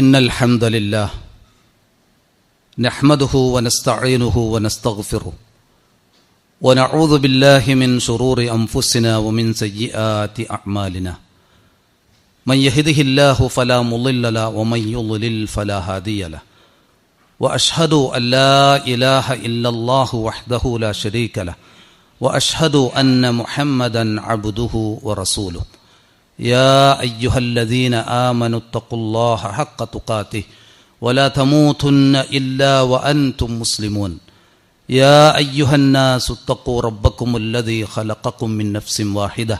إن الحمد لله نحمده ونستعينه ونستغفره ونعوذ بالله من شرور أنفسنا ومن سيئات أعمالنا من يهده الله فلا مضل له ومن يضلل فلا هادي له وأشهد أن لا إله إلا الله وحده لا شريك له وأشهد أن محمدا عبده ورسوله يا أيها الذين آمنوا اتقوا الله حق تقاته ولا تموتن إلا وأنتم مسلمون يا أيها الناس اتقوا ربكم الذي خلقكم من نفس واحدة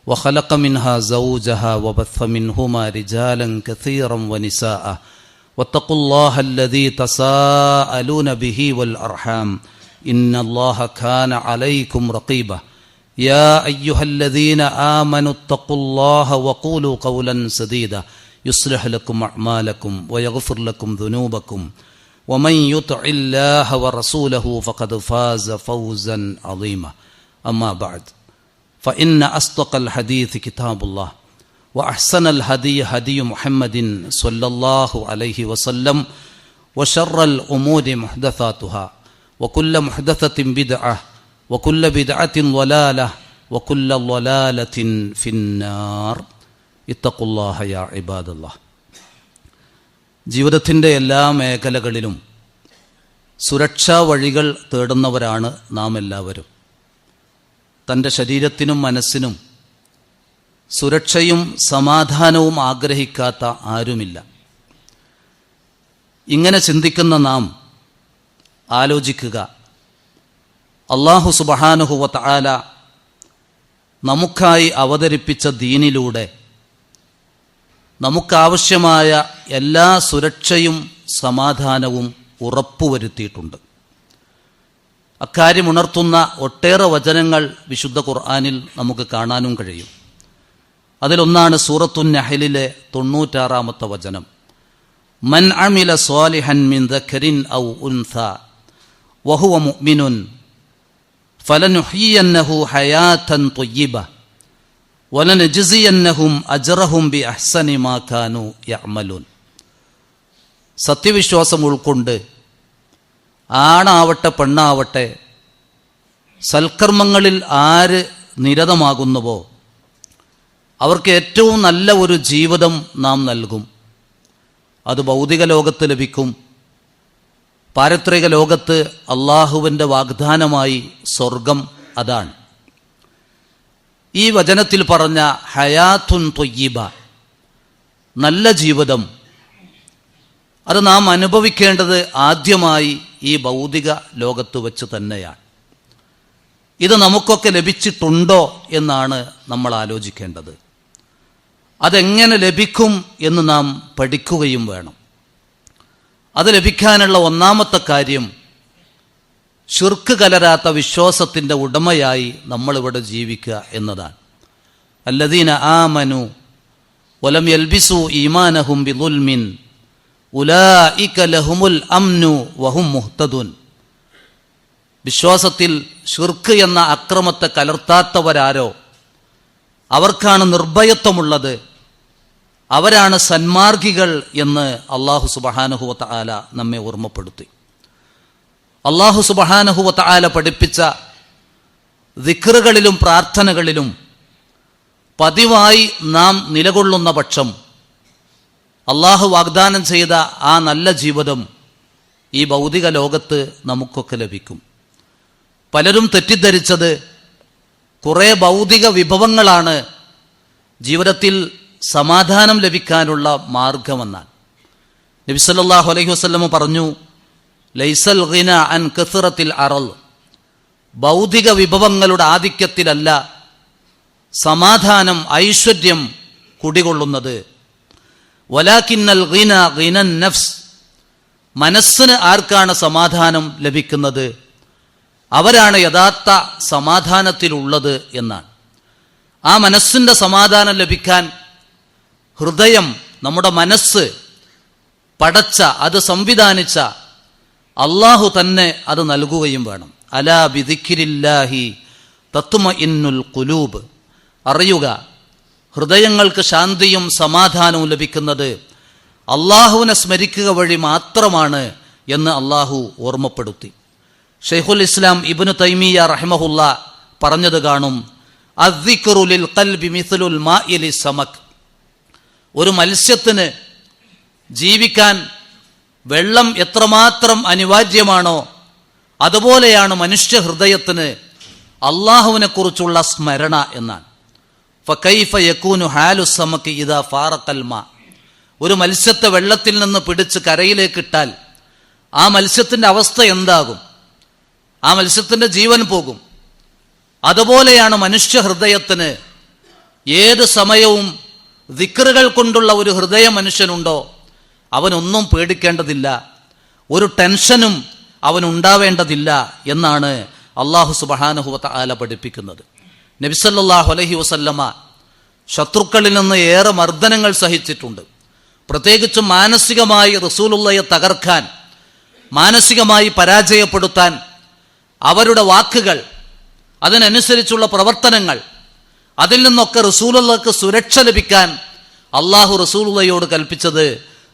وخلق منها زوجها وبث منهما رجالا كثيرا ونساء واتقوا الله الذي تساءلون به والأرحام إن الله كان عليكم رقيبا يا أيها الذين آمنوا اتقوا الله وقولوا قولا سديدا يصلح لكم أعمالكم ويغفر لكم ذنوبكم ومن يطع الله ورسوله فقد فاز فوزا عظيما أما بعد فإن أصدق الحديث كتاب الله وأحسن الهدي هدي محمد صلى الله عليه وسلم وشر الأمور محدثاتها وكل محدثة بدعة وكل بدعة ضلالة وكل ضلالة في النار اتقوا الله يا عباد الله. ജീവിതത്തിൻ്റെ എല്ലാ മേഖലകളിലും സുരക്ഷാ വഴികൾ തേടുന്നവരാണ് നാം എല്ലാവരും. തൻ്റെ ശരീരത്തിനും മനസ്സിനും സുരക്ഷയും സമാധാനവും ആഗ്രഹിക്കാത്ത ആരുമില്ല. ഇങ്ങനെ ചിന്തിക്കുന്ന നാം ആലോചിക്കുക, അല്ലാഹു സുബ്ഹാനഹു വ തആല നമുക്കായി അവതരിപ്പിച്ച ദീനിലൂടെ നമുക്കാവശ്യമായ എല്ലാ സുരക്ഷയും സമാധാനവും ഉറപ്പുവരുത്തിയിട്ടുണ്ട്. അക്കാര്യം ഉണർത്തുന്ന ഒട്ടേറെ വചനങ്ങൾ വിശുദ്ധ ഖുർആനിൽ നമുക്ക് കാണാനും കഴിയും. അതിലൊന്നാണ് സൂറത്തുൻ നഹ്ലിലെ 96-ാമത്തെ വചനം. മൻ അമില സ്വാലിഹൻ മിൻ ദക്കരിൻ ഔ ഉൻസാ വഹുവ മുഅ്മിനുൻ ഫലനുഹ്യിയന്നഹു ഹയാതൻ ത്വയ്യിബ വലനജ്സിയന്നഹും അജ്റഹും ബിഅഹ്സനി മാ കാനൂ യഅമലൂൻ. സത്യവിശ്വാസം ഉൾക്കൊണ്ട് ആണാവട്ടെ പെണ്ണാവട്ടെ സൽക്കർമ്മങ്ങളിൽ ആര് നിരതമാകുന്നുവോ അവർക്ക് ഏറ്റവും നല്ല ഒരു ജീവിതം നാം നൽകും. അത് ഭൗതിക ലോകത്ത് ലഭിക്കും. പാരത്രിക ലോകത്ത് അള്ളാഹുവിൻ്റെ വാഗ്ദാനമായി സ്വർഗം അതാണ്. ഈ വചനത്തിൽ പറഞ്ഞ ഹയാത്തുൻ ത്വയ്യിബ, നല്ല ജീവിതം, അത് നാം അനുഭവിക്കേണ്ടത് ആദ്യമായി ഈ ഭൗതിക ലോകത്ത് വെച്ച് തന്നെയാണ്. ഇത് നമുക്കൊക്കെ ലഭിച്ചിട്ടുണ്ടോ എന്നാണ് നമ്മൾ ആലോചിക്കേണ്ടത്. അതെങ്ങനെ ലഭിക്കും എന്ന് നാം പഠിക്കുകയും വേണം. അത് ലഭിക്കാനുള്ള ഒന്നാമത്തെ കാര്യം ശിർക്ക് കലരാത്ത വിശ്വാസത്തിൻ്റെ ഉടമയായി നമ്മളിവിടെ ജീവിക്കുക എന്നതാണ്. അല്ലദീന ആമനു വലം യൽബിസു ഈമാനഹും ബിദുൽമിൻ ഉലൈക ലഹുമുൽ അംനു വഹും മുഹ്തദൂൻ. വിശ്വാസത്തിൽ ശിർക്ക് എന്ന അക്രമത്തെ കലർത്താത്തവരാരോ അവർക്കാണ് നിർഭയത്വമുള്ളത്, അവരാണ് സന്മാർഗികൾ എന്ന് അല്ലാഹു സുബ്ഹാനഹു വ തആല നമ്മെ ഓർമ്മപ്പെടുത്തി. അല്ലാഹു സുബ്ഹാനഹു വ തആല പഠിപ്പിച്ച ദിക്റുകളിലും പ്രാർത്ഥനകളിലും പതിവായി നാം നിലകൊള്ളുന്ന പക്ഷം അല്ലാഹു വാഗ്ദാനം ചെയ്ത ആ നല്ല ജീവിതം ഈ ഭൗതിക ലോകത്ത് നമുക്കൊക്കെ ലഭിക്കും. പലരും തെറ്റിദ്ധരിച്ചത് കുറേ ഭൗതിക വിഭവങ്ങളാണ് ജീവിതത്തിൽ സമാധാനം ലഭിക്കാനുള്ള മാർഗമെന്നാണ്. നബി സല്ലല്ലാഹു അലൈഹി വസല്ലം പറഞ്ഞു, ലൈസൽ ഗിന അൻ കസറത്തിൽ അറൾ, ഭൗതിക വിഭവങ്ങളുടെ ആധിക്യത്തിലല്ല സമാധാനം ഐശ്വര്യം കുടികൊള്ളുന്നത്. വലാകിന്നൽ ഗിന ഗിനൻ നഫ്സ്, മനസ്സിന് ആർക്കാണ് സമാധാനം ലഭിക്കുന്നത് അവരാണ് യഥാർത്ഥ സമാധാനത്തിലുള്ളത് എന്നാണ്. ആ മനസ്സിൻ്റെ സമാധാനം ലഭിക്കാൻ ഹൃദയം, നമ്മുടെ മനസ്സ് പടച്ച, അത് സംവിധാനിച്ച അള്ളാഹു തന്നെ അത് നൽകുകയും വേണം. അലാ ബിദിക്രില്ലാഹി തത്മഇന്നുൽ ഖുലൂബ്, അറിയുക ഹൃദയങ്ങൾക്ക് ശാന്തിയും സമാധാനവും ലഭിക്കുന്നത് അള്ളാഹുവിനെ സ്മരിക്കുക വഴി മാത്രമാണ് എന്ന് അള്ളാഹു ഓർമ്മപ്പെടുത്തി. ഷെയ്ഖുൽ ഇസ്ലാം ഇബ്നു തൈമിയ്യ റഹിമഹുല്ല പറഞ്ഞത് കാണും, അദ്ദിക്റു ലിൽ ഖൽബി മിസ്ലുൽ മാഇ ലിസ്സമക്. ഒരു മത്സ്യത്തിന് ജീവിക്കാൻ വെള്ളം എത്രമാത്രം അനിവാര്യമാണോ അതുപോലെയാണ് മനുഷ്യ ഹൃദയത്തിന് അള്ളാഹുവിനെ കുറിച്ചുള്ള സ്മരണ എന്നാണ്. ഫകൈഫ യകൂനു ഹാലു സമകി ഇദാ ഫാറഖൽ മാ. ഒരു മത്സ്യത്തെ വെള്ളത്തിൽ നിന്ന് പിടിച്ച് കരയിലേക്കിട്ടാൽ ആ മത്സ്യത്തിൻ്റെ അവസ്ഥ എന്താകും? ആ മത്സ്യത്തിൻ്റെ ജീവൻ പോകും. അതുപോലെയാണ് മനുഷ്യ ഹൃദയത്തിന് ഏത് സമയവും ദിക്റുകൾ കൊണ്ടുള്ള ഒരു ഹൃദയ മനുഷ്യനുണ്ടോ അവനൊന്നും പേടിക്കേണ്ടതില്ല, ഒരു ടെൻഷനും അവനുണ്ടാവേണ്ടതില്ല എന്നാണ് അള്ളാഹു സുബ്ഹാനഹു വ തആല പഠിപ്പിക്കുന്നത്. നബി സല്ലല്ലാഹു അലൈഹി വസല്ലമ ശത്രുക്കളിൽ നിന്ന് ഏറെ മർദ്ദനങ്ങൾ സഹിച്ചിട്ടുണ്ട്. പ്രത്യേകിച്ചും മാനസികമായി റസൂലുള്ളയെ തകർക്കാൻ, മാനസികമായി പരാജയപ്പെടുത്താൻ അവരുടെ വാക്കുകൾ, അതിനനുസരിച്ചുള്ള പ്രവർത്തനങ്ങൾ, അതിൽ നിന്നൊക്കെ റസൂലുള്ളാഹിക്ക് സുരക്ഷ ലഭിക്കാൻ അള്ളാഹു റസൂലുള്ളയോട് കൽപ്പിച്ചത്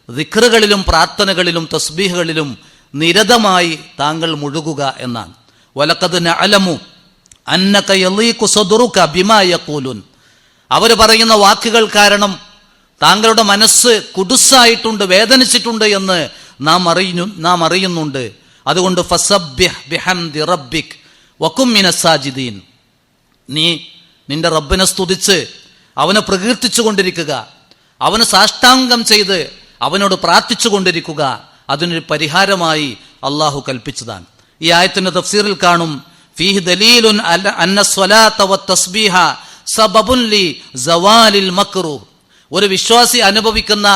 ദിക്റുകളിലും പ്രാർത്ഥനകളിലും തസ്ബീഹുകളിലും നിരതമായി താങ്കൾ മുഴുകുക എന്നാണ്. വലഖദ് നഅലമു അന്നക യളീഖു സദ്റുക ബിമാ യഖൂലുൻ. അവർ പറയുന്ന വാക്കുകൾ കാരണം താങ്കളുടെ മനസ്സ് കുടുസായിട്ടുണ്ട്, വേദനിച്ചിട്ടുണ്ട് എന്ന് നാം അറിയുന്നുണ്ട്. അതുകൊണ്ട് ഫസബ്ബിഹ് ബിഹംദി റബ്ബിക് വകും മിനസ് സാജിദീൻ. നീ നിന്റെ റബ്ബിനെ സ്തുതിച്ച് അവനെ പ്രകീർത്തിച്ചു കൊണ്ടിരിക്കുക, അവന് സാഷ്ടാംഗം ചെയ്ത് അവനോട് പ്രാർത്ഥിച്ചു കൊണ്ടിരിക്കുക. അതിനൊരു പരിഹാരമായി അള്ളാഹു കൽപ്പിച്ചതാണ്. ഈ ആയത്തിന്റെ തഫ്സീറിൽ കാണും, ഫീഹി ദലീലുൻ അന്ന സ്വലാത്ത വത്തസ്ബീഹ സബബുൻ ലി സവാലിൽ മക്റൂഹ്. ഒരു വിശ്വാസി അനുഭവിക്കുന്ന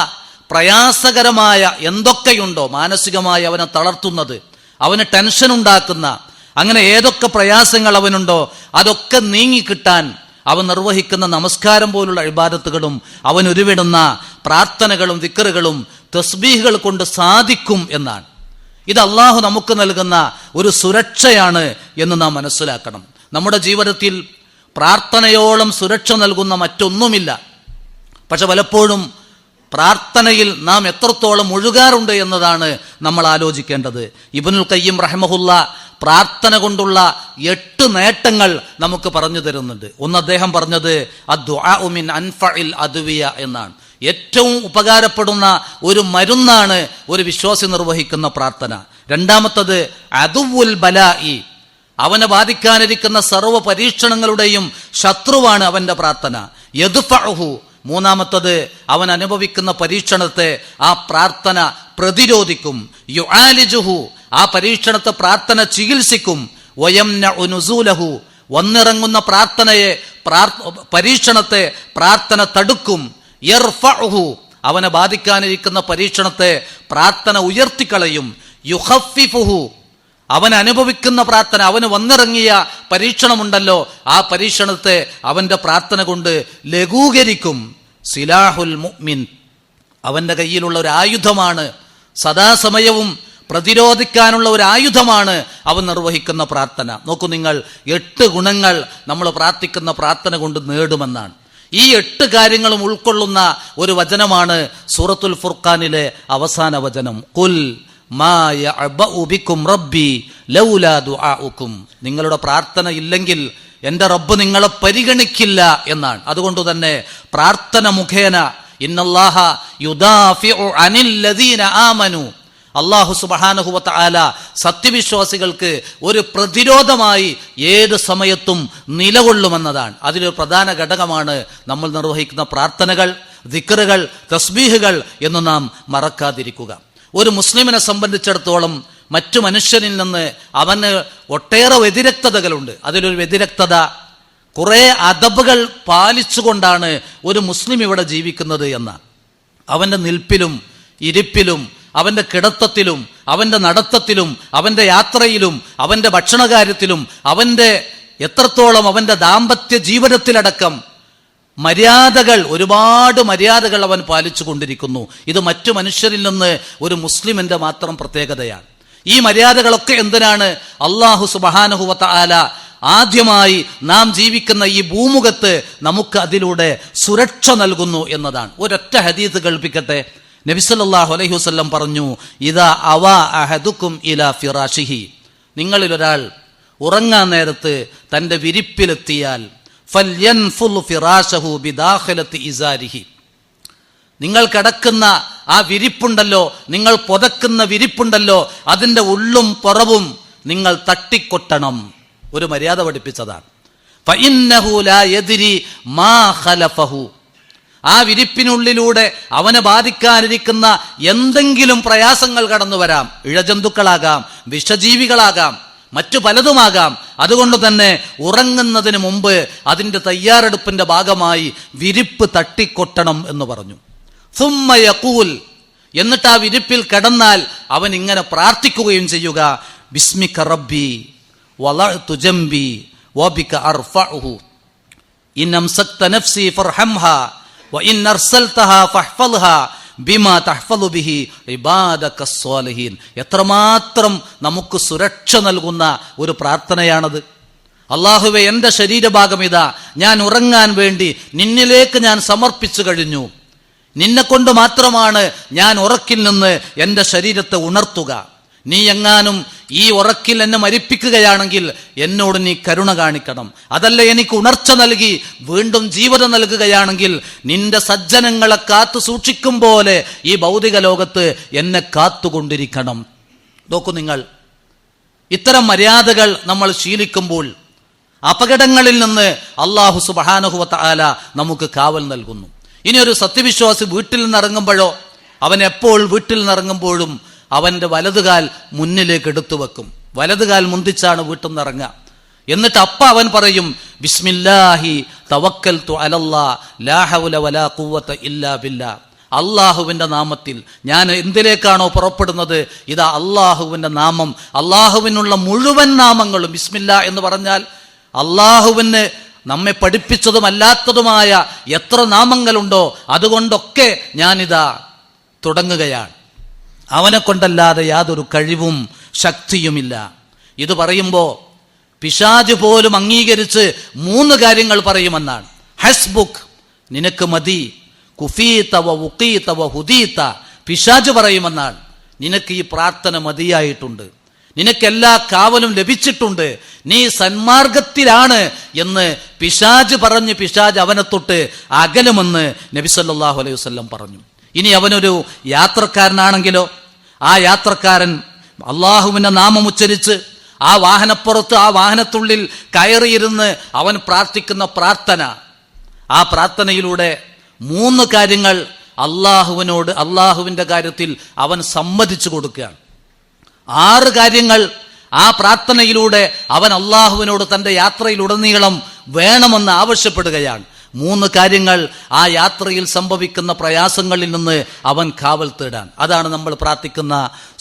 പ്രയാസകരമായ എന്തൊക്കെയുണ്ടോ, മാനസികമായി അവനെ തളർത്തുന്നത്, അവന് ടെൻഷൻ ഉണ്ടാക്കുന്ന, അങ്ങനെ ഏതൊക്കെ പ്രയാസങ്ങൾ അവനുണ്ടോ അതൊക്കെ നീങ്ങിക്കിട്ടാൻ അവൻ നിർവഹിക്കുന്ന നമസ്കാരം പോലുള്ള ഇബാദത്തുകളും അവൻ ഉരുവിടുന്ന പ്രാർത്ഥനകളും ദിക്റുകളും തസ്ബീഹുകൾ കൊണ്ട് സാധിക്കും എന്നാണ്. ഇത് അള്ളാഹു നമുക്ക് നൽകുന്ന ഒരു സുരക്ഷയാണ് എന്ന് നാം മനസ്സിലാക്കണം. നമ്മുടെ ജീവിതത്തിൽ പ്രാർത്ഥനയോളം സുരക്ഷ നൽകുന്ന മറ്റൊന്നുമില്ല. പക്ഷെ പലപ്പോഴും പ്രാർത്ഥനയിൽ നാം എത്രത്തോളം മുഴുകാറുണ്ട് എന്നതാണ് നമ്മൾ ആലോചിക്കേണ്ടത്. ഇബ്നുൽ ഖയ്യിം റഹിമഹുല്ല പ്രാർത്ഥന കൊണ്ടുള്ള 8 നേട്ടങ്ങൾ നമുക്ക് പറഞ്ഞു തരുന്നുണ്ട്. ഒന്ന് അദ്ദേഹം പറഞ്ഞത് അദ്ദുആഉ മിൻ അൻഫഇൽ അദ്വിയ എന്നാണ്. ഏറ്റവും ഉപകാരപ്പെടുന്ന ഒരു മരുന്നാണ് ഒരു വിശ്വാസി നിർവഹിക്കുന്ന പ്രാർത്ഥന. രണ്ടാമത്തത് അദുവുൽ ബലാഇ, അവനെ ബാധിക്കാനിരിക്കുന്ന സർവ്വ പരീക്ഷണങ്ങളുടെയും ശത്രുവാണ് അവന്റെ പ്രാർത്ഥന. യദ്ഫഉഹു, മൂന്നാമത്തത് അവൻ അനുഭവിക്കുന്ന പരീക്ഷണത്തെ ആ പ്രാർത്ഥന പ്രതിരോധിക്കും. യുആലിജുഹു, ആ പരീക്ഷണത്തെ പ്രാർത്ഥന ചികിത്സിക്കും. വയംനഉ നുസൂലഹു, വന്നിറങ്ങുന്ന പരീക്ഷണത്തെ പ്രാർത്ഥന തടുക്കും. യർഫഉഹു, അവനെ ബാധിക്കാനിരിക്കുന്ന പരീക്ഷണത്തെ പ്രാർത്ഥന ഉയർത്തിക്കളയും. യുഖഫിഫുഹു, അവൻ അനുഭവിക്കുന്ന പ്രാർത്ഥന, അവന് വന്നിറങ്ങിയ പരീക്ഷണമുണ്ടല്ലോ, ആ പരീക്ഷണത്തെ അവന്റെ പ്രാർത്ഥന കൊണ്ട് ലഘൂകരിക്കും. സിലാഹുൽ മുഅ്മിൻ, അവന്റെ കയ്യിലുള്ള ഒരു ആയുധമാണ്, സദാസമയവും പ്രതിരോധിക്കാനുള്ള ഒരു ആയുധമാണ് അവൻ നിർവഹിക്കുന്ന പ്രാർത്ഥന. നോക്കൂ നിങ്ങൾ, 8 ഗുണങ്ങൾ നമ്മൾ പ്രാർത്ഥിക്കുന്ന പ്രാർത്ഥന കൊണ്ട് നേടുമെന്നാണ്. ഈ 8 കാര്യങ്ങളും ഉൾക്കൊള്ളുന്ന ഒരു വചനമാണ് സൂറത്തുൽ ഫുർഖാനിലെ അവസാന വചനം. ഖുൽ മാ യഅബഉ ബിക്കും റബ്ബി ലൗലാ ദുആഉക്കും. നിങ്ങളുടെ പ്രാർത്ഥന ഇല്ലെങ്കിൽ എൻ്റെ റബ്ബ് നിങ്ങളെ പരിഗണിക്കില്ല എന്നാണ്. അതുകൊണ്ട് തന്നെ പ്രാർത്ഥന മുഖേന ഇന്നല്ലാഹ യുദാഫിഉ അനിൽ ലദീന ആമനു, അല്ലാഹു സുബ്ഹാനഹു വ തആല സത്യവിശ്വാസികൾക്ക് ഒരു പ്രതിരോധമായി ഏത് സമയത്തും നിലകൊള്ളുമെന്നതാണ്. അതിലൊരു പ്രധാന ഘടകമാണ് നമ്മൾ നിർവഹിക്കുന്ന പ്രാർത്ഥനകൾ, ദിക്റുകൾ, തസ്ബീഹുകൾ എന്ന് നാം മറക്കാതിരിക്കുക. ഒരു മുസ്ലിമിനെ സംബന്ധിച്ചിടത്തോളം മറ്റു മനുഷ്യനിൽ നിന്ന് അവന് ഒട്ടേറെ വ്യതിരക്തതകളുണ്ട്. അതിലൊരു വ്യതിരക്തത, കുറെ അദബുകൾ പാലിച്ചുകൊണ്ടാണ് ഒരു മുസ്ലിം ഇവിടെ ജീവിക്കുന്നത് എന്നാണ്. അവന്റെ നിൽപ്പിലും ഇരിപ്പിലും അവന്റെ കിടത്തത്തിലും അവന്റെ നടത്തത്തിലും അവന്റെ യാത്രയിലും അവന്റെ ഭക്ഷണകാര്യത്തിലും അവന്റെ എത്രത്തോളം അവന്റെ ദാമ്പത്യ ജീവിതത്തിലടക്കം മര്യാദകൾ, ഒരുപാട് മര്യാദകൾ അവൻ പാലിച്ചു കൊണ്ടിരിക്കുന്നു. ഇത് മറ്റു മനുഷ്യരിൽ നിന്ന് ഒരു മുസ്ലിമിന്റെ മാത്രം പ്രത്യേകതയാണ്. ഈ മര്യാദകളൊക്കെ എന്തിനാണ്? അല്ലാഹു സുബ്ഹാനഹു വ തആല ആദ്യമായി നാം ജീവിക്കുന്ന ഈ ഭൂമുഖത്ത് നമുക്ക് അതിലൂടെ സുരക്ഷ നൽകുന്നു എന്നതാണ്. ഒരൊറ്റ ഹദീസ് കേൾപ്പിക്കട്ടെ. നബി സല്ലല്ലാഹു അലൈഹി വസല്ലം പറഞ്ഞു, ഇദാ അവా അഹദുക്കും ഇലാ ഫിറാശിഹി, നിങ്ങളിൽ ഒരാൾ ഉറങ്ങാൻ നേരത്ത് തൻ്റെ വിരിപ്പിലെത്തിയാൽ ഫൽയൻഫുൽ ഫിറാശഹു ബിദാഖിലത്തി ഇസാരിഹി, നിങ്ങൾ കിടക്കുന്ന ആ വിരിപ്പുണ്ടല്ലോ, നിങ്ങൾ പുതക്കുന്ന വിരിപ്പുണ്ടല്ലോ, അതിൻ്റെ ഉള്ളും പുറവും നിങ്ങൾ തട്ടിക്കൊട്ടണം. ഒരു മര്യാദ പഠിപ്പിച്ചതാണ്. ഫഇന്നഹു ലാ യദ്രി മാ ഖലഫഹു, ആ വിരിപ്പിനുള്ളിലൂടെ അവനെ ബാധിക്കാനിരിക്കുന്ന എന്തെങ്കിലും പ്രയാസങ്ങൾ കടന്നു വരാം. ഇഴജന്തുക്കളാകാം, വിഷജീവികളാകാം, മറ്റു പലതുമാകാം. അതുകൊണ്ട് തന്നെ ഉറങ്ങുന്നതിന് മുമ്പ് അതിൻ്റെ തയ്യാറെടുപ്പിന്റെ ഭാഗമായി വിരിപ്പ് തട്ടിക്കൊട്ടണം എന്ന് പറഞ്ഞു. സുമ്മ യഖൂൽ, എന്നിട്ട് ആ വിരിപ്പിൽ കിടന്നാൽ അവൻ ഇങ്ങനെ പ്രാർത്ഥിക്കുകയും ചെയ്യുക, ബിസ്മിക റബ്ബി വളഅതു ജംബി വബിക അർഫഉഹു ഇൻ അംസക്ത നഫ്സി ഫർഹംഹാ വഇൻ അർസൽതഹാ ഫഹ്ഫൾഹാ ബിമാ തഹ്ഫളു ബിഹി ഇബാദകസ് സ്വാലിഹീൻ. എത്രമാത്രം നമുക്ക് സുരക്ഷ നൽകുന്ന ഒരു പ്രാർത്ഥനയാണത്. അല്ലാഹുവേ, എൻ്റെ ശരീരഭാഗം ഇതാ ഞാൻ ഉറങ്ങാൻ വേണ്ടി നിന്നിലേക്ക് ഞാൻ സമർപ്പിച്ചു കഴിഞ്ഞു. നിന്നെ കൊണ്ട് മാത്രമാണ് ഞാൻ ഉറക്കിൽ നിന്ന് എൻ്റെ ശരീരത്തെ ഉണർത്തുക. നീ എങ്ങാനും ഈ ഉറക്കിൽ എന്നെ മരിപ്പിക്കുകയാണെങ്കിൽ എന്നോട് നീ കരുണ കാണിക്കണം. അതല്ല, എനിക്ക് ഉണർച്ച നൽകി വീണ്ടും ജീവിതം നൽകുകയാണെങ്കിൽ നിന്റെ സജ്ജനങ്ങളെ കാത്തു സൂക്ഷിക്കും പോലെ ഈ ഭൗതിക ലോകത്ത് എന്നെ കാത്തുകൊണ്ടിരിക്കണം. നോക്കൂ നിങ്ങൾ, ഇത്തരം മര്യാദകൾ നമ്മൾ ശീലിക്കുമ്പോൾ അപകടങ്ങളിൽ നിന്ന് അല്ലാഹു സുബ്ഹാനഹു വ തആല നമുക്ക് കാവൽ നൽകുന്നു. ഇനി ഒരു സത്യവിശ്വാസി വീട്ടിൽ നിന്നിറങ്ങുമ്പോഴോ, അവൻ എപ്പോൾ വീട്ടിൽ നിന്നിറങ്ങുമ്പോഴും അവൻ്റെ വലതുകാൽ മുന്നിലേക്ക് എടുത്തു വെക്കും. വലതുകാൽ മുന്തിച്ചാണ് വീട്ടിൽ നിന്ന് ഇറങ്ങുക. എന്നിട്ട് അവൻ പറയും, ബിസ്മില്ലാഹി തവക്കൽതു അലല്ലാഹ് ലാ ഹൗല വലാ ഖുവത ഇല്ലാ ബില്ലാഹ്. അള്ളാഹുവിൻ്റെ നാമത്തിൽ ഞാൻ എന്തിലേക്കാണോ പുറപ്പെടുന്നത്, ഇതാ അള്ളാഹുവിൻ്റെ നാമം, അള്ളാഹുവിനുള്ള മുഴുവൻ നാമങ്ങളും. ബിസ്മില്ലാ എന്ന് പറഞ്ഞാൽ അള്ളാഹുവിന് നമ്മെ പഠിപ്പിച്ചതും അല്ലാത്തതുമായ എത്ര നാമങ്ങളുണ്ടോ അതുകൊണ്ടൊക്കെ ഞാനിതാ തുടങ്ങുകയാണ്. അവനെ കൊണ്ടല്ലാതെ യാതൊരു കഴിവും ശക്തിയുമില്ല. ഇത് പറയുമ്പോൾ പിശാച് പോലും അംഗീകരിച്ച് 3 കാര്യങ്ങൾ പറയുമെന്നാണ്. ഹസ്ബുക്, നിനക്ക് മതി. കുഫീത വ ഉഖീത വ ഹുദീത, പിശാച് പറയുമെന്നാണ്. നിനക്ക് ഈ പ്രാർത്ഥന മതിയായിട്ടുണ്ട്, നിനക്കെല്ലാ കാവലും ലഭിച്ചിട്ടുണ്ട്, നീ സന്മാർഗത്തിലാണ് എന്ന് പിശാച് പറഞ്ഞ് പിശാച് അവനെ തൊട്ട് അകലുമെന്ന് നബി സല്ലല്ലാഹു അലൈഹി വസല്ലം പറഞ്ഞു. ഇനി അവനൊരു യാത്രക്കാരനാണെങ്കിലോ, ആ യാത്രക്കാരൻ അള്ളാഹുവിൻ്റെ നാമം ഉച്ചരിച്ച് ആ വാഹനപ്പുറത്ത് ആ വാഹനത്തുള്ളിൽ കയറിയിരുന്ന് അവൻ പ്രാർത്ഥിക്കുന്ന പ്രാർത്ഥന, ആ പ്രാർത്ഥനയിലൂടെ 3 കാര്യങ്ങൾ അള്ളാഹുവിനോട് അള്ളാഹുവിൻ്റെ കാര്യത്തിൽ അവൻ സമ്മതിച്ചു കൊടുക്കുകയാണ്. 6 കാര്യങ്ങൾ ആ പ്രാർത്ഥനയിലൂടെ അവൻ അള്ളാഹുവിനോട് തൻ്റെ യാത്രയിലുടനീളം വേണമെന്ന് ആവശ്യപ്പെടുകയാണ്. 3 കാര്യങ്ങൾ ആ യാത്രയിൽ സംഭവിക്കുന്ന പ്രയാസങ്ങളിൽ നിന്ന് അവൻ കാവൽ തേടാൻ. അതാണ് നമ്മൾ പ്രാർത്ഥിക്കുന്ന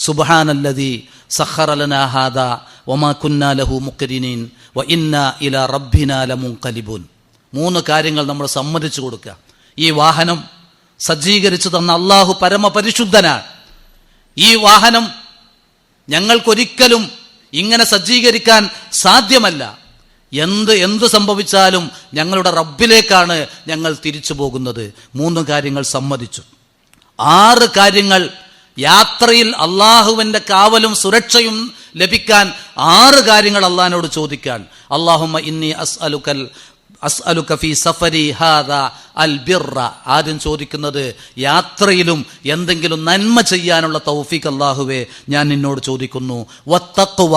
സുബ്ഹാനല്ലദീ സഖറ ലനാ ഹാദാ വമാ കുന്നാ ലഹു മുഖ്രിനീൻ വ ഇന്നാ ഇലാ റബ്ബിനാ ലമുൻഖലിബൂൻ. 3 കാര്യങ്ങൾ നമ്മൾ സമ്മതിച്ചു കൊടുക്കുക. ഈ വാഹനം സജ്ജീകരിച്ചു തന്ന അള്ളാഹു പരമപരിശുദ്ധനാണ്. ഈ വാഹനം ഞങ്ങൾക്കൊരിക്കലും ഇങ്ങനെ സജ്ജീകരിക്കാൻ സാധ്യമല്ല. എന്ത് സംഭവിച്ചാലും ഞങ്ങളുടെ റബ്ബിലേക്കാണ് ഞങ്ങൾ തിരിച്ചു പോകുന്നത്. 3 കാര്യങ്ങൾ സമ്മതിച്ചു. 6 കാര്യങ്ങൾ യാത്രയിൽ അള്ളാഹുവിൻ്റെ കാവലും സുരക്ഷയും ലഭിക്കാൻ 6 കാര്യങ്ങൾ അള്ളാഹിനോട് ചോദിക്കാൻ. അല്ലാഹുമ്മ ഇന്നി അസ്അലുക ഫീ സഫരി ഹാദാ അൽ ബിർറ. ആദ്യം ചോദിക്കുന്നത് യാത്രയിലും എന്തെങ്കിലും നന്മ ചെയ്യാനുള്ള തൗഫീഖ് അല്ലാഹുവേ ഞാൻ നിന്നോട് ചോദിക്കുന്നു. വത്തഖ്വ,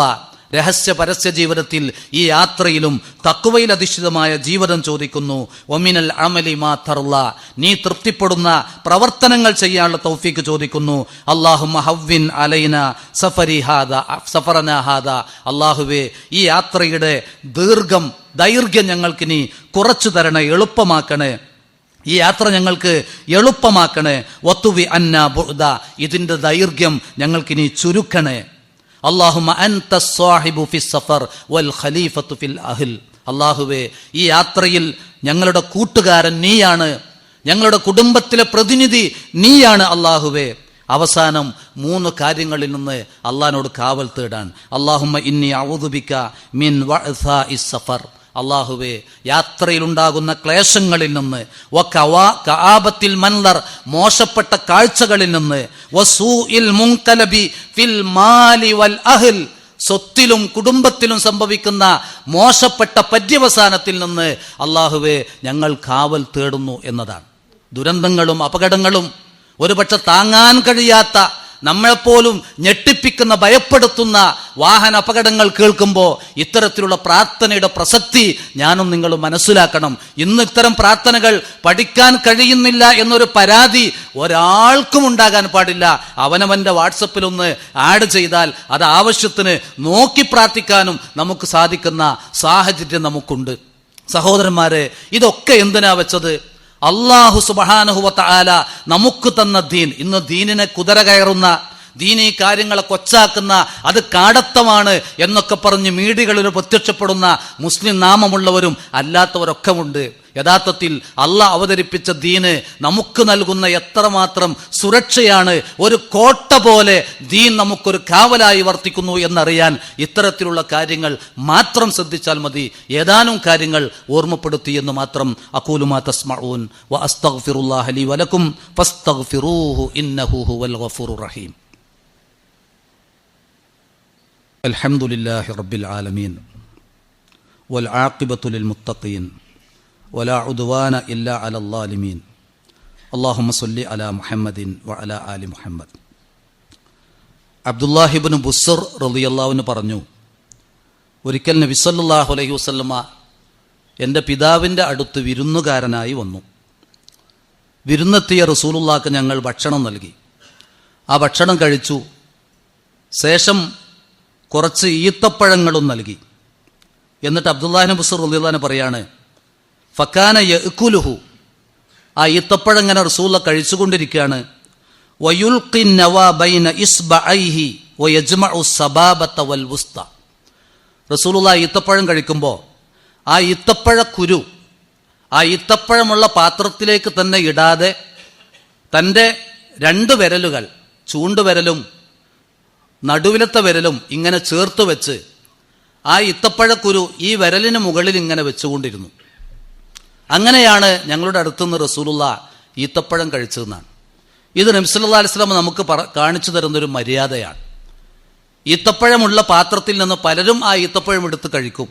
രഹസ്യ പരസ്യ ജീവിതത്തിൽ ഈ യാത്രയിലും തഖ്വയിൽ അധിഷ്ഠിതമായ ജീവിതം ചോദിക്കുന്നു. വമിനൽ അമലി മാ തർള, നീ തൃപ്തിപ്പെടുന്ന പ്രവർത്തനങ്ങൾ ചെയ്യാനുള്ള തൗഫീഖ് ചോദിക്കുന്നു. അല്ലാഹുമ്മ ഹവ്വിൻ അലൈന സഫറനാ ഹാദാ. അല്ലാഹുവേ, ഈ യാത്രയുടെ ദൈർഘ്യം ഞങ്ങൾക്ക് നീ കുറച്ചു തരണേ, എളുപ്പമാക്കണേ. ഈ യാത്ര ഞങ്ങൾക്ക് എളുപ്പമാക്കണേ. വത്തുവി അന്ന ബുഅദ, ഇതിൻ്റെ ദൈർഘ്യം ഞങ്ങൾക്ക് നീ ചുരുക്കണേ. അല്ലാഹുമ്മ അൻത സ്വാഹിബു ഫിസ് സഫർ വൽ ഖലീഫത്തു ഫിൽ അഹ്ൽ. അല്ലാഹുവേ, ഈ യാത്രയിൽ ഞങ്ങളുടെ കൂട്ടുകാരൻ നീയാണ്, ഞങ്ങളുടെ കുടുംബത്തിലെ പ്രതിനിധി നീയാണ് അല്ലാഹുവേ. അവസാനം 3 കാര്യങ്ങളിൽ നിന്ന് അള്ളാഹിനോട് കാവൽ തേടാൻ. അല്ലാഹുമ്മ ഇന്നി അഊദു ബിക മിൻ വഅസാഇസ് സഫർ. അള്ളാഹുവേ, യാത്രയിലുണ്ടാകുന്ന ക്ലേശങ്ങളിൽ നിന്ന്, കആബത്തിൽ മൻദർ, മോശപ്പെട്ട കാഴ്ചകളിൽ നിന്ന്, വസൂഇൽ മുൻകലബി ഫിൽ മാലി വൽ അഹ്ൽ, സ്വത്തിലും കുടുംബത്തിലും സംഭവിക്കുന്ന മോശപ്പെട്ട പര്യവസാനത്തിൽ നിന്ന് അള്ളാഹുവേ ഞങ്ങൾ കാവൽ തേടുന്നു എന്നതാണ്. ദുരന്തങ്ങളും അപകടങ്ങളും ഒരുപക്ഷെ താങ്ങാൻ കഴിയാത്ത, നമ്മളെപ്പോലും ഞെട്ടിപ്പിക്കുന്ന, ഭയപ്പെടുത്തുന്ന വാഹന അപകടങ്ങൾ കേൾക്കുമ്പോൾ ഇത്തരത്തിലുള്ള പ്രാർത്ഥനയുടെ പ്രസക്തി ഞാനും നിങ്ങളും മനസ്സിലാക്കണം. ഇന്ന് ഇത്തരം പ്രാർത്ഥനകൾ പഠിക്കാൻ കഴിയുന്നില്ല എന്നൊരു പരാതി ഒരാൾക്കും ഉണ്ടാകാൻ പാടില്ല. അവനവൻ്റെ വാട്സപ്പിലൊന്ന് ആഡ് ചെയ്താൽ അത് ആവശ്യത്തിന് നോക്കി പ്രാർത്ഥിക്കാനും നമുക്ക് സാധിക്കുന്ന സാഹചര്യം നമുക്കുണ്ട്. സഹോദരന്മാരെ, ഇതൊക്കെ എന്തിനാ വെച്ചത്? അല്ലാഹു സുബ്ഹാനഹു വ തആല നമുക്ക് തന്ന ദീൻ. ഇന്ന് ദീനിനെ കുതിര കയറുന്ന, ദീനീ കാര്യങ്ങളെ കൊച്ചാക്കുന്ന, അത് കാടത്തമാണ് എന്നൊക്കെ പറഞ്ഞ് മീഡിയകളിൽ പ്രത്യക്ഷപ്പെടുന്ന മുസ്ലിം നാമമുള്ളവരും അല്ലാത്തവരൊക്കെ ഉണ്ട്. യഥാർത്ഥത്തിൽ അള്ളാഹ് അവതരിപ്പിച്ച ദീന് നമുക്ക് നൽകുന്ന എത്രമാത്രം സുരക്ഷയാണ്. ഒരു കോട്ട പോലെ ദീൻ നമുക്കൊരു കാവലായി വർത്തിക്കുന്നു എന്നറിയാൻ ഇത്തരത്തിലുള്ള കാര്യങ്ങൾ മാത്രം ശ്രദ്ധിച്ചാൽ മതി. ഏതാനും കാര്യങ്ങൾ ഓർമ്മപ്പെടുത്തി എന്ന് മാത്രം. അഖൂലു മാ തസ്മഊൻ വ അസ്തഗ്ഫിറുല്ലാഹ ലി വലക്കും ഫസ്തഗ്ഫിറൂഹു ഇന്നഹു ഹുവൽ ഗഫൂറുർ റഹീം. അൽഹംദുലില്ലാഹി റബ്ബിൽ ആലമീൻ വൽ ആഖിബത്തു ലിൽ മുത്തഖീൻ വലാ ഉദ്വാന ഇല്ലാ അലൽ ളാലിമീൻ. അല്ലാഹുമ്മ സ്വല്ലി അലാ മുഹമ്മദിൻ വ അലാ ആലി മുഹമ്മദ്. അബ്ദുല്ലാഹി ഇബ്നു ബുസ്ർ റളിയല്ലാഹു അൻഹു പറഞ്ഞു, ഒരിക്കൽ നബി സല്ലല്ലാഹു അലൈഹി വസല്ലമ എൻ്റെ പിതാവിൻ്റെ അടുത്ത് വിരുന്നുകാരനായി വന്നു. വിരുന്നെത്തിയ റസൂലുള്ളാഹിക്ക് ഞങ്ങൾ ഭക്ഷണം നൽകി. ആ ഭക്ഷണം കഴിച്ചു. ശേഷം കുറച്ച് ഈത്തപ്പഴങ്ങളും നൽകി. എന്നിട്ട് അബ്ദുല്ലാഹി ഇബ്നു ബുസ്ർ റളിയല്ലാഹു അൻഹു പറയാണ്, ഫക്കാന യഅ്കുലുഹു, ആ ഈത്തപ്പഴം ഇങ്ങനെ റസൂലുള്ള കഴിച്ചുകൊണ്ടിരിക്കുകയാണ്. വയുൽഖി നവാ ബൈന ഇസ്ബഅൈഹി വയജ്മഉ സബാബത വൽ വുസ്ത. റസൂലുള്ള ഈത്തപ്പഴം കഴിക്കുമ്പോൾ ആ ഈത്തപ്പഴക്കുരു ആ ഈത്തപ്പഴമുള്ള പാത്രത്തിലേക്ക് തന്നെ ഇടാതെ തൻ്റെ 2 വിരലുകൾ, ചൂണ്ടുവിരലും നടുവിലത്തെ വിരലും ഇങ്ങനെ ചേർത്ത് വെച്ച് ആ ഈത്തപ്പഴക്കുരു ഈ വിരലിന് മുകളിൽ ഇങ്ങനെ വെച്ചുകൊണ്ടിരുന്നു. അങ്ങനെയാണ് ഞങ്ങളുടെ അടുത്തുനിന്ന് റസൂലുള്ള ഈത്തപ്പഴം കഴിച്ചതെന്നാണ്. ഇത് നബി സല്ലല്ലാഹു അലൈഹി വസല്ലം നമുക്ക് കാണിച്ചു തരുന്നൊരു മര്യാദയാണ്. ഈത്തപ്പഴമുള്ള പാത്രത്തിൽ നിന്ന് പലരും ആ ഈത്തപ്പഴം എടുത്ത് കഴിക്കും.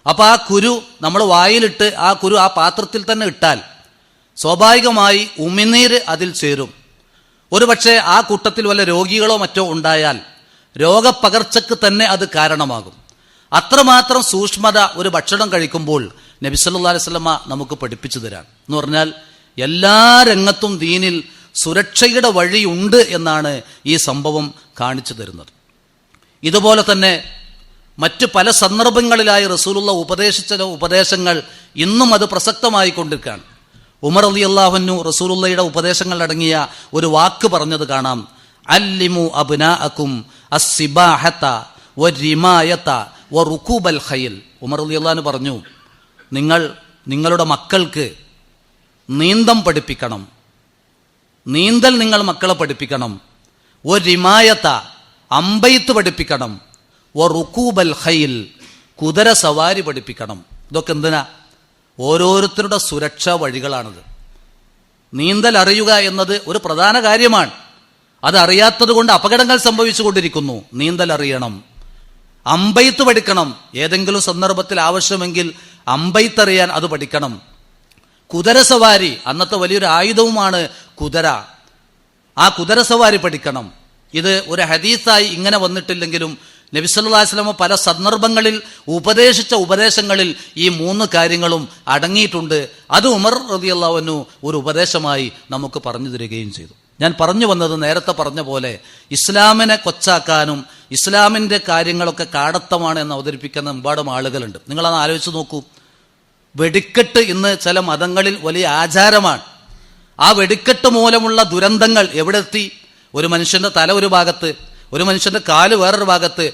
അപ്പോൾ ആ കുരു നമ്മൾ വായിലിട്ട് ആ കുരു ആ പാത്രത്തിൽ തന്നെ ഇട്ടാൽ സ്വാഭാവികമായി ഉമിനീര് അതിൽ ചേരും. ഒരു പക്ഷേ ആ കൂട്ടത്തിൽ വല്ല രോഗികളോ മറ്റോ ഉണ്ടായാൽ രോഗപകർച്ചയ്ക്ക് തന്നെ അത് കാരണമാകും. അത്രമാത്രം സൂക്ഷ്മത ഒരു ഭക്ഷണം കഴിക്കുമ്പോൾ നബി സല്ലല്ലാഹു അലൈഹി വസല്ലമ നമുക്ക് പഠിപ്പിച്ചു തരാൻ എന്ന് പറഞ്ഞാൽ എല്ലാ രംഗത്തും ദീനിൽ സുരക്ഷയുടെ വഴിയുണ്ട് എന്നാണ് ഈ സംഭവം കാണിച്ചു തരുന്നത്. ഇതുപോലെ തന്നെ മറ്റ് പല സന്ദർഭങ്ങളിലായി റസൂലുള്ള ഉപദേശിച്ച ഉപദേശങ്ങൾ ഇന്നും അത് പ്രസക്തമായി കൊണ്ടിരിക്കുകയാണ്. ഉമർ റളിയല്ലാഹു അൻഹു റസൂലുള്ളയുടെ ഉപദേശങ്ങൾ അടങ്ങിയ ഒരു വാക്ക് പറഞ്ഞത് കാണാം. അല്ലിമു അബ്നാഅക്കും അസ്സിബാഹത വരിമായത വറുകൂബൽ ഖൈൽ. ഉമർ റളിയല്ലാഹു അൻഹു പറഞ്ഞു, നിങ്ങളുടെ മക്കൾക്ക് നീന്തം പഠിപ്പിക്കണം, നീന്തൽ നിങ്ങൾ മക്കളെ പഠിപ്പിക്കണം. വരിമായത, അമ്പെയ്ത്ത് പഠിപ്പിക്കണം. വറുകൂബൽ ഖൈൽ, കുതിര സവാരി പഠിപ്പിക്കണം. ഇതൊക്കെ എന്തിനാ? ഓരോരുത്തരുടെ സുരക്ഷാ വഴികളാണിത്. നീന്തൽ അറിയുക എന്നത് ഒരു പ്രധാന കാര്യമാണ്. അത് അറിയാത്തത് കൊണ്ട് അപകടങ്ങൾ സംഭവിച്ചു കൊണ്ടിരിക്കുന്നു. നീന്തൽ അറിയണം. അമ്പെയ്ത്ത് പഠിക്കണം. ഏതെങ്കിലും സന്ദർഭത്തിൽ ആവശ്യമെങ്കിൽ അമ്പെയ്ത്തറിയാൻ അത് പഠിക്കണം. കുതിര സവാരി, അന്നത്തെ വലിയൊരു ആയുധവുമാണ് കുതിര. ആ കുതിര സവാരി പഠിക്കണം. ഇത് ഒരു ഹദീസായി ഇങ്ങനെ വന്നിട്ടില്ലെങ്കിലും നബി സല്ലല്ലാഹു അലൈഹി വസല്ലം പല സന്ദർഭങ്ങളിൽ ഉപദേശിച്ച ഉപദേശങ്ങളിൽ ഈ 3 കാര്യങ്ങളും അടങ്ങിയിട്ടുണ്ട്. അത് ഉമർ റളിയല്ലാഹു അൻഹു ഒരു ഉപദേശമായി നമുക്ക് പറഞ്ഞു തരികയും ചെയ്തു. ഞാൻ പറഞ്ഞു വന്നത് നേരത്തെ പറഞ്ഞ പോലെ ഇസ്ലാമിനെ കൊച്ചാക്കാനും ഇസ്ലാമിൻ്റെ കാര്യങ്ങളൊക്കെ കാടത്തമാണ് എന്ന് അവതരിപ്പിക്കുന്ന ഒരുപാട് ആളുകളുണ്ട്. നിങ്ങളത് ആലോചിച്ച് നോക്കൂ. വെടിക്കെട്ട് ഇന്ന് ചില മതങ്ങളിൽ വലിയ ആചാരമാണ്. ആ വെടിക്കെട്ട് മൂലമുള്ള ദുരന്തങ്ങൾ എവിടെ എത്തി? ഒരു മനുഷ്യൻ്റെ തല ഒരു ഭാഗത്ത്, ഒരു മനുഷ്യൻ്റെ കാല് വേറൊരു ഭാഗത്ത്,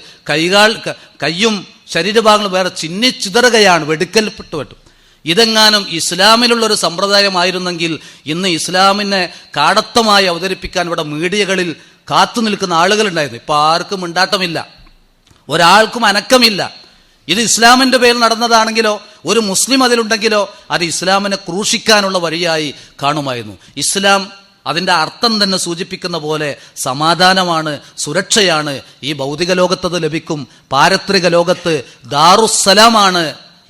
കയ്യും ശരീരഭാഗങ്ങളും വേറെ ചിന്നിച്ചിതറുകയാണ് വെടിക്കൽപ്പെട്ടു. ഇതെങ്ങാനും ഇസ്ലാമിലുള്ളൊരു സമ്പ്രദായമായിരുന്നെങ്കിൽ ഇന്ന് ഇസ്ലാമിനെ കാടത്തമായി അവതരിപ്പിക്കാൻ ഇവിടെ മീഡിയകളിൽ കാത്തു നിൽക്കുന്ന ആളുകളുണ്ടായിരുന്നു. ഇപ്പം ആർക്കും മിണ്ടാട്ടമില്ല, ഒരാൾക്കും അനക്കമില്ല. ഇത് ഇസ്ലാമിന്റെ പേരിൽ നടന്നതാണെങ്കിലോ ഒരു മുസ്ലിം അതിലുണ്ടെങ്കിലോ അത് ഇസ്ലാമിനെ ക്രൂശിക്കാനുള്ള വഴിയായി കാണുമായിരുന്നു. ഇസ്ലാം അതിൻ്റെ അർത്ഥം തന്നെ സൂചിപ്പിക്കുന്ന പോലെ സമാധാനമാണ്, സുരക്ഷയാണ്. ഈ ഭൗതിക ലോകത്തത് ലഭിക്കും, പാരത്രിക ലോകത്ത് ദാറുസ്സലാമാണ്,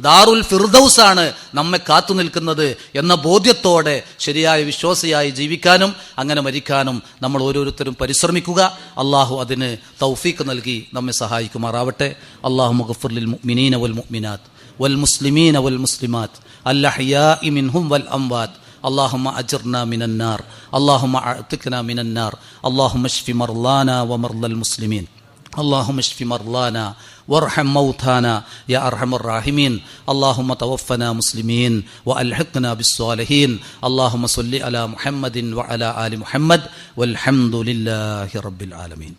ദാറുൽ ഫിർദൗസാണ് നമ്മെ കാത്തു നിൽക്കുന്നത് എന്ന ബോധ്യത്തോടെ ശരിയായ വിശ്വാസിയായി ജീവിക്കാനും അങ്ങനെ മരിക്കാനും നമ്മൾ ഓരോരുത്തരും പരിശ്രമിക്കുക. അള്ളാഹു അതിന് തൗഫീഖ് നൽകി നമ്മെ സഹായിക്കുമാറാവട്ടെ. അല്ലാഹുമ്മ ഗഫിർ ലിൽ മുഅ്മിനീന വൽ മുഅ്മിനാത്ത് വൽ മുസ്ലിമീന വൽ മുസ്ലിമാത്ത് അൽ അഹ്യാഇ മിൻഹും വൽ അംവാത്ത്. اللهم أجرنا من النار، اللهم أعتقنا من النار، اللهم اشف مرضانا ومرضى المسلمين، اللهم اشف مرضانا وارحم موتانا يا أرحم الراحمين، اللهم توفنا مسلمين وألحقنا بالصالحين، اللهم صل على محمد وعلى آل محمد والحمد لله رب العالمين.